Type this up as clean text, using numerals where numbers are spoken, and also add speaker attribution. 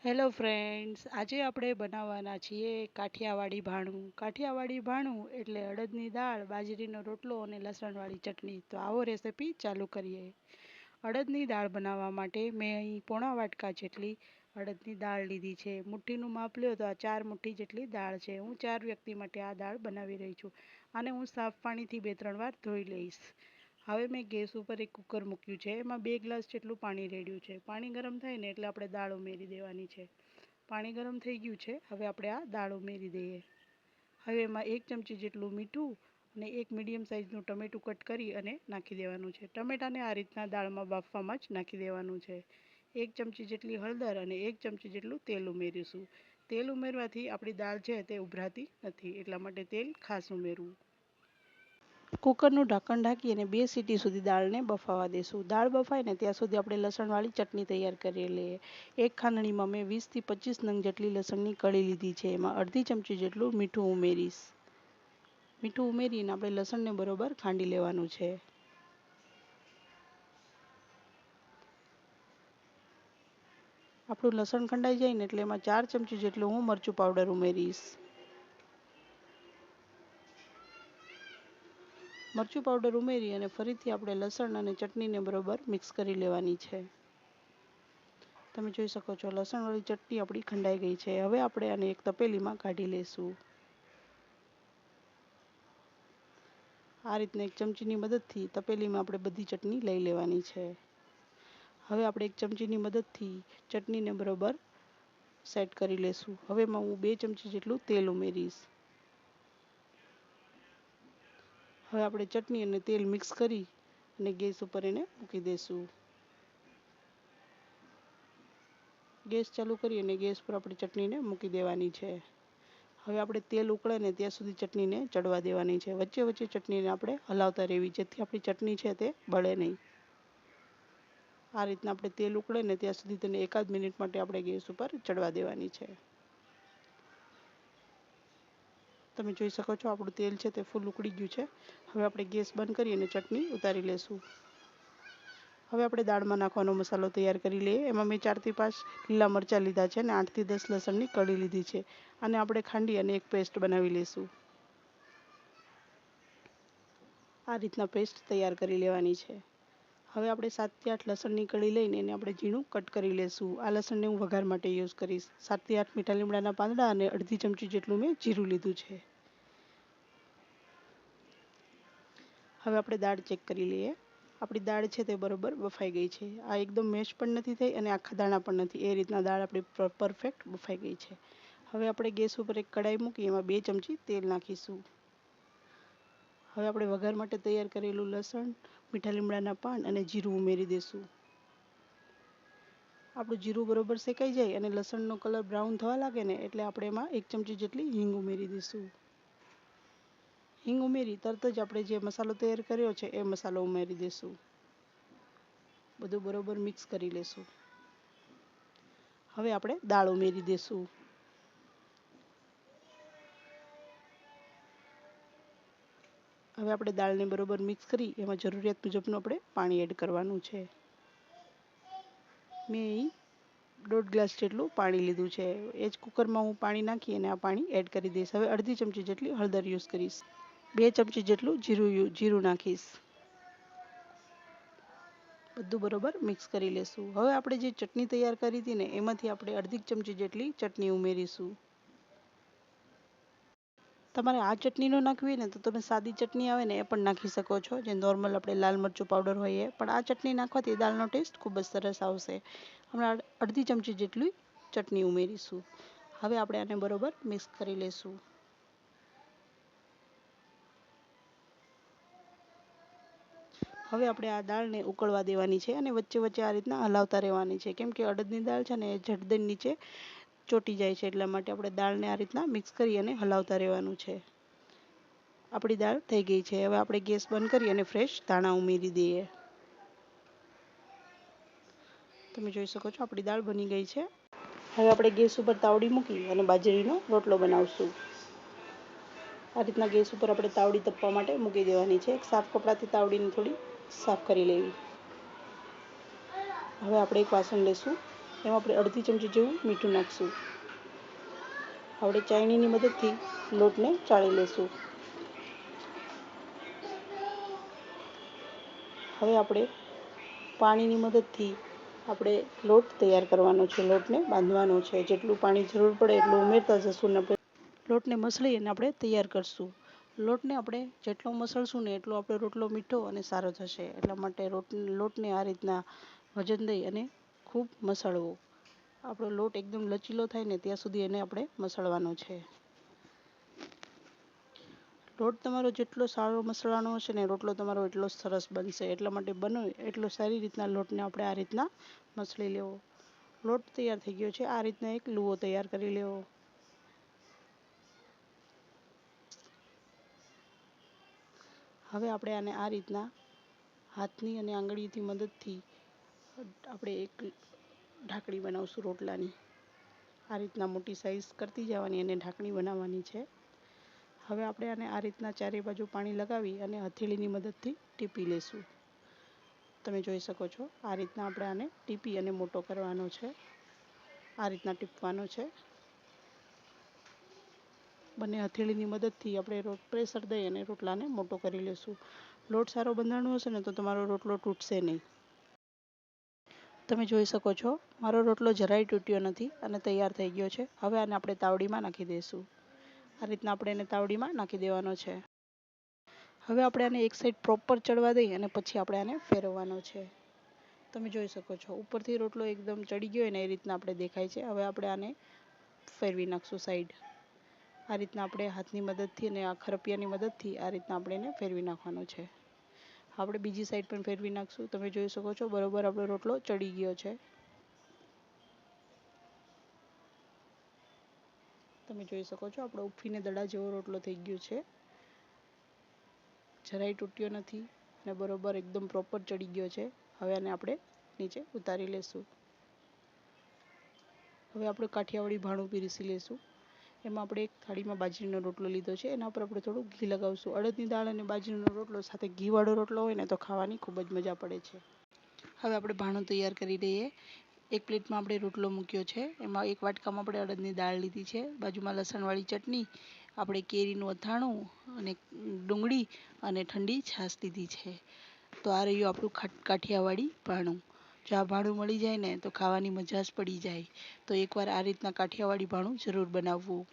Speaker 1: Hello friends, આજે આપણે બનાવવાના છીએ કાઠિયાવાડી ભાણું. કાઠિયાવાડી ભાણું એટલે અડદની દાળ, બાજરીનો રોટલો અને લસણવાળી ચટણી. તો આવો રેસીપી ચાલુ કરીએ. અડદની દાળ બનાવવા માટે મેં અહીં પોણા વાટકા જેટલી અડદની દાળ લીધી છે. મુઠ્ઠીનું માપ લ્યો તો આ 4 મુઠ્ઠી જેટલી દાળ છે. હું 4 વ્યક્તિ માટે આ દાળ બનાવી રહી છું. અને હું સાફ પાણીથી 2-3 વાર ધોઈ લઈશ. હવે મેં ગેસ ઉપર એક કુકર મૂક્યું છે. એમાં 2 ગ્લાસ જેટલું પાણી રેડ્યું છે. પાણી ગરમ થાય ને એટલે આપણે દાળ ઉમેરી દેવાની છે. પાણી ગરમ થઈ ગયું છે. હવે આપણે આ દાળ ઉમેરી દઈએ. હવે એમાં 1 ચમચી જેટલું મીઠું અને 1 મીડિયમ સાઇઝનું ટમેટું કટ કરી અને નાખી દેવાનું છે. ટમેટાને આ રીતના દાળમાં બાફવામાં જ નાખી દેવાનું છે. 1 ચમચી જેટલી હળદર અને 1 ચમચી જેટલું તેલ ઉમેરીશું. તેલ ઉમેરવાથી આપણી દાળ છે તે ઉભરાતી નથી, એટલા માટે તેલ ખાસ ઉમેરવું. કુકરનું ઢાંકણ ઢાંકી અને 2 સીટી સુધી દાળને બફાવા દેશું. દાળ બફાય ને ત્યાં સુધી આપણે લસણવાળી ચટણી તૈયાર કરી લઈએ. એક ખાંડણીમાં મેં 20 થી 25 નંગ જેટલી લસણની કળી લીધી છે. એમાં અડધી ચમચી જેટલું મીઠું ઉમેરીશ. મીઠું ઉમેરીને આપણે લસણને બરોબર ખાંડી લેવાનું છે. આપણું લસણ ખંડાઈ જાય ને એટલે એમાં 4 ચમચી જેટલું હું મરચું પાવડર ઉમેરીશ. મરચું પાવડર ઉમેરી અને ફરીથી આપણે લસણ અને ચટણીને બરોબર મિક્સ કરી લેવાની છે. તમે જોઈ શકો છો લસણવાળી ચટણી આપણી ખંડાઈ ગઈ છે. હવે આપણે આને એક તપેલીમાં કાઢી લઈશું. આ રીતના એક ચમચીની મદદથી તપેલીમાં આપણે બધી ચટણી લઈ લેવાની છે. હવે આપણે એક ચમચીની મદદથી ચટણીને બરોબર સેટ કરી લેશું. હવે એમાં હું 2 ચમચી જેટલું તેલ ઉમેરીશ. હવે આપણે ચટણી અને તેલ મિક્સ કરી અને ગેસ ઉપર એને મૂકી દઈશું. ગેસ ચાલુ કરી અને ગેસ પર આપણે ચટણીને મૂકી દેવાની છે. હવે આપણે તેલ ઉકળે ને ત્યાં સુધી ચટણીને ચડવા દેવાની છે. વચ્ચે વચ્ચે ચટણીને આપણે હલાવતા રહેવી, જેથી આપણી ચટણી છે તે બળે નહીં. આ રીતના આપણે તેલ ઉકળે ને ત્યાં સુધી તેને 1-8 મિનિટ માટે આપણે ગેસ ઉપર ચડવા દેવાની છે. તમે જોઈ શકો છો આપણું તેલ છે તે ફૂલ ઉકળી ગયું છે. હવે આપણે ગેસ બંધ કરી અને ચટણી ઉતારી લેશું. હવે આપણે દાળમાં નાખવાનો મસાલો તૈયાર કરી લઈએ. એમાં મેં 4 થી 5 લીલા મરચાં લીધા છે અને 8 થી 10 લસણની કળી લીધી છે. અને આપણે ખાંડી અને એક પેસ્ટ બનાવી લઈશું. આ રીતના પેસ્ટ તૈયાર કરી લેવાની છે. હવે આપણે 7 થી 8 લસણની કળી લઈને એને આપણે ઝીણું કટ કરી લેશું. આ લસણને હું વઘાર માટે યુઝ કરીશ. 7 થી 8 મીઠા લીમડાના પાંદડા અને અડધી ચમચી જેટલું મેં જીરું લીધું છે. હવે આપણે દાળ ચેક કરી લઈએ. આપણી દાળ છે તે બરોબર બફાઈ ગઈ છે. આ એકદમ મેશ પણ નથી થઈ અને આખા દાણા પણ નથી. એ રીતના દાળ આપણી પરફેક્ટ બફાઈ ગઈ છે. હવે આપણે ગેસ ઉપર એક કડાઈ મૂકી એમાં 2 ચમચી તેલ નાખીશું. હવે આપણે વઘાર માટે તૈયાર કરેલું લસણ, મીઠા લીમડાના પાન અને જીરું ઉમેરી દઈશું. આપણું જીરું બરોબર શેકાઈ જાય અને લસણનો કલર બ્રાઉન થવા લાગે ને એટલે આપણે એમાં 1 ચમચી જેટલી હિંગ ઉમેરી દઈશું. હિંગ ઉમેરી તરત જ આપણે જે મસાલો તૈયાર કર્યો છે એ મસાલો ઉમેરી દઈશું. બધું બરોબર મિક્સ કરી લેશું. હવે આપણે દાળ ઉમેરી દઈશું. હવે આપણે દાળને બરોબર મિક્સ કરી એમાં જરૂરિયાત મુજબનું આપણે પાણી એડ કરવાનું છે. મેં અહીં 1.5 ગ્લાસ જેટલું પાણી લીધું છે. એ જ કુકરમાં હું પાણી નાખી અને આ પાણી એડ કરી દઈશ. હવે અડધી ચમચી જેટલી હળદર યુઝ કરીશ. 2 ચમચી જેટલું જીરું નાખીશ. બધું બરોબર મિક્સ કરી લેશું. હવે આપણે જે ચટણી તૈયાર કરી હતી ને એમાંથી આપણે અડધી ચમચી જેટલી ચટણી ઉમેરીશું. તમારે આ ચટણી ન નાખવી હોય ને તો તમે સાદી ચટણી આવે ને એ પણ નાખી શકો છો, જે નોર્મલ આપણે લાલ મરચું પાવડર હોય એ. પણ આ ચટણી નાખવાથી દાળનો ટેસ્ટ ખૂબ જ સરસ આવશે. હમણાં અડધી ચમચી જેટલી ચટણી ઉમેરીશું. હવે આપણે આને બરોબર મિક્સ કરી લેશું. હવે આપણે આ દાળને ઉકળવા દેવાની છે અને વચ્ચે વચ્ચે આ રીતના હલાવતા રહેવાની છે, કેમ કે અડદની દાળ છે ને એ જડદન નીચે ચોટી જાય છે. એટલા માટે આપણે દાળને આ રીતના મિક્સ કરી અને હલાવતા રહેવાનું છે. આપણી દાળ થઈ ગઈ છે. હવે આપણે ગેસ બંધ કરી અને ફ્રેશ ધાણા ઉમેરી દઈએ. તમે જોઈ શકો છો આપણી દાળ બની ગઈ છે. હવે આપણે ગેસ ઉપર તાવડી મૂકી અને બાજરીનો રોટલો બનાવશું. આ રીતના ગેસ ઉપર આપણે તાવડી તપવા માટે મૂકી દેવાની છે. એક સાફ કપડાથી તાવડીને થોડી સાફ કરી લેવી. હવે આપણે એક વાસણ લેશું. એમાં આપણે અડધી ચમચી જેવું મીઠું નાખશું. આપણે ચાળણીની મદદથી લોટને ચાળી લેશું. હવે આપણે પાણીની મદદથી આપણે લોટ તૈયાર કરવાનો છે, લોટને બાંધવાનો છે. જેટલું પાણી જરૂર પડે એટલું ઉમેરતા જશું ને આપણે લોટને મસળી અને આપણે તૈયાર કરશું. લોટને આપણે જેટલો મસળશું ને એટલો આપણો રોટલો મીઠો અને સારો થશે. એટલા માટે લોટને આ રીતના વજન દઈ અને ખૂબ મસળવો. આપણો લોટ એકદમ લચીલો થાય ને ત્યાં સુધી એને આપણે મસળવાનો છે. લોટ તમારો જેટલો સારો મસળવાનો હશે ને રોટલો તમારો એટલો સરસ બનશે. એટલા માટે બને એટલો સારી રીતના લોટને આપણે આ રીતના મસળી લેવો. લોટ તૈયાર થઈ ગયો છે. આ રીતના એક લુવો તૈયાર કરી લેવો. હવે આપણે આને આ રીતના હાથની અને આંગળીથી મદદથી આપણે એક ઢાંકણી બનાવશું રોટલાની. આ રીતના મોટી સાઈઝ કરતી જવાની અને ઢાંકણી બનાવવાની છે. હવે આપણે આને આ રીતના ચારે બાજુ પાણી લગાવી અને હથેળીની મદદથી ટીપી લેશું. તમે જોઈ શકો છો આ રીતના આપણે આને ટીપી અને મોટો કરવાનો છે. આ રીતના ટીપવાનો છે. બંને હથેળીની મદદથી આપણે પ્રેશર દઈ અને રોટલાને મોટો કરી લેશું. લોટ સારો બંધાણો હશે ને તો તમારો રોટલો તૂટશે નહીં. તમે જોઈ શકો છો મારો રોટલો જરાય તૂટ્યો નથી અને તૈયાર થઈ ગયો છે. હવે આને આપણે તાવડીમાં નાખી દઈશું. આ રીતના આપણે એને તાવડીમાં નાખી દેવાનો છે. હવે આપણે આને એક સાઈડ પ્રોપર ચડવા દઈ અને પછી આપણે આને ફેરવવાનો છે. તમે જોઈ શકો છો ઉપરથી રોટલો એકદમ ચડી ગયો હોય ને એ રીતના આપણે દેખાય છે. હવે આપણે આને ફેરવી નાખશું સાઈડ. આ રીતના આપણે હાથની મદદથી અને આ ખરપિયાની મદદથી આ રીતના આપણે એને ફેરવી નાખવાનો છે. આપણે બીજી સાઈડ પણ ફેરવી નાખશું. તમે જોઈ શકો છો બરોબર આપણો રોટલો ચડી ગયો છે. તમે જોઈ શકો છો આપણો ઉફીને દડા જેવો રોટલો થઈ ગયો છે. જરાય તૂટ્યો નથી અને બરોબર એકદમ પ્રોપર ચડી ગયો છે. હવે આને આપણે નીચે ઉતારી લેશું. હવે આપણે કાઠિયાવાડી ભાણું પીરસી લેશું. એમાં આપણે એક થાળીમાં બાજરીનો રોટલો લીધો છે. એના ઉપર આપણે થોડું ઘી લગાવશું. અડદની દાળ અને બાજરીનો રોટલો સાથે ઘીવાળો રોટલો હોય ને તો ખાવાની ખૂબ જ મજા પડે છે. હવે આપણે ભાણું તૈયાર કરી દઈએ. એક પ્લેટમાં આપણે રોટલો મૂક્યો છે. એમાં એક વાટકામાં આપણે અડદની દાળ લીધી છે. બાજુમાં લસણવાળી ચટણી, આપણે કેરીનું અથાણું અને ડુંગળી અને ઠંડી છાશ લીધી છે. તો આ રહ્યું આપણું કાઠિયાવાડી ભાણું. જો આ ભાણું મળી જાય ને તો ખાવાની મજા જ પડી જાય. તો એકવાર આ રીતના કાઠિયાવાડી ભાણું જરૂર બનાવવું.